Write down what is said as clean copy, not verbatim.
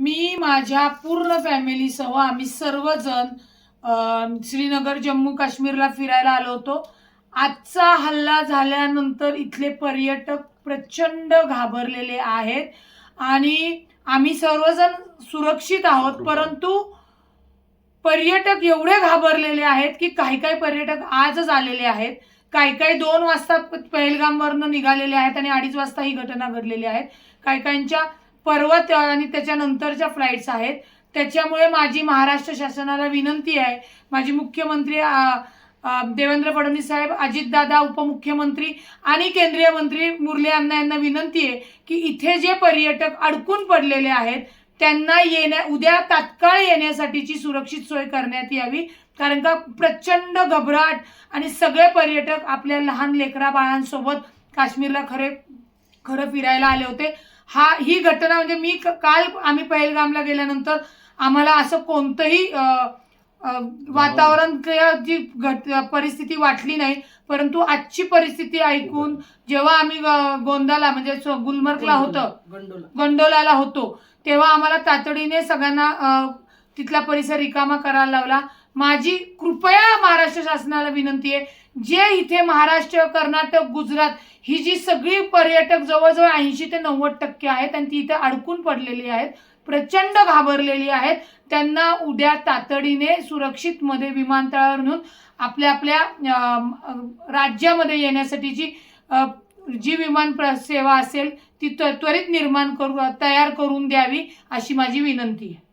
मी माझ्या पूर्ण फॅमिलीसह आम्ही सर्वजण श्रीनगर जम्मू काश्मीरला फिरायला आलो होतो। आजचा हल्ला झाल्यानंतर इथले पर्यटक प्रचंड घाबरलेले आहेत आणि आम्ही सर्वजण सुरक्षित आहोत, परंतु पर्यटक एवढे घाबरलेले आहेत की काही काही पर्यटक आजच आलेले आहेत, काही 2 वाजता पहलगामवरून निघालेले आहेत आणि 2:30 वाजता ही घटना घडलेली आहे। काहींच्या पर्वत आणि त्याच्यानंतरच्या फ्लाइट्स आहेत। त्याच्यामुळे माझी महाराष्ट्र शासनाला विनंती आहे, माझी मुख्यमंत्री देवेंद्र फडणवीस साहेब, अजितदादा उपमुख्यमंत्री आणि केंद्रीय मंत्री मुरली अण्णा यांना विनंती आहे की इथे जे पर्यटक अडकून पडलेले आहेत त्यांना उद्या तात्काळ येण्यासाठीची सुरक्षित सोय करण्यात यावी, कारण का प्रचंड घबराट आणि सगळे पर्यटक आपल्या लहान लेकरा बाळांसोबत काश्मीरला खरं फिरायला आले होते। ही घटना म्हणजे काल आम्ही पहलगामला गेल्यानंतर आम्हाला असं कोणतंही वातावरण जी परिस्थिती वाटली नाही, परंतु आजची परिस्थिती ऐकून जेव्हा आम्ही गोंदाला म्हणजे गुलमर्गला होतो, गंडोलाला होतो, तेव्हा आम्हाला तातडीने सगळ्यांना तिथला परिसर रिकामा करायला लावला। माझी कृपया महाराष्ट्र शासनाला विनंती आहे, जे इथे महाराष्ट्र, कर्नाटक, गुजरात ही जी सगळी पर्यटक जवळजवळ 80 ते 90% आहेत आणि ती इथे अडकून पडलेली आहेत, प्रचंड घाबरलेली आहेत, त्यांना उद्या तातडीने सुरक्षित मध्ये विमानतळावर नेऊन आपल्या राज्यामध्ये येण्यासाठीची जी विमान सेवा असेल ती त्वरित तयार करून द्यावी अशी माझी विनंती आहे।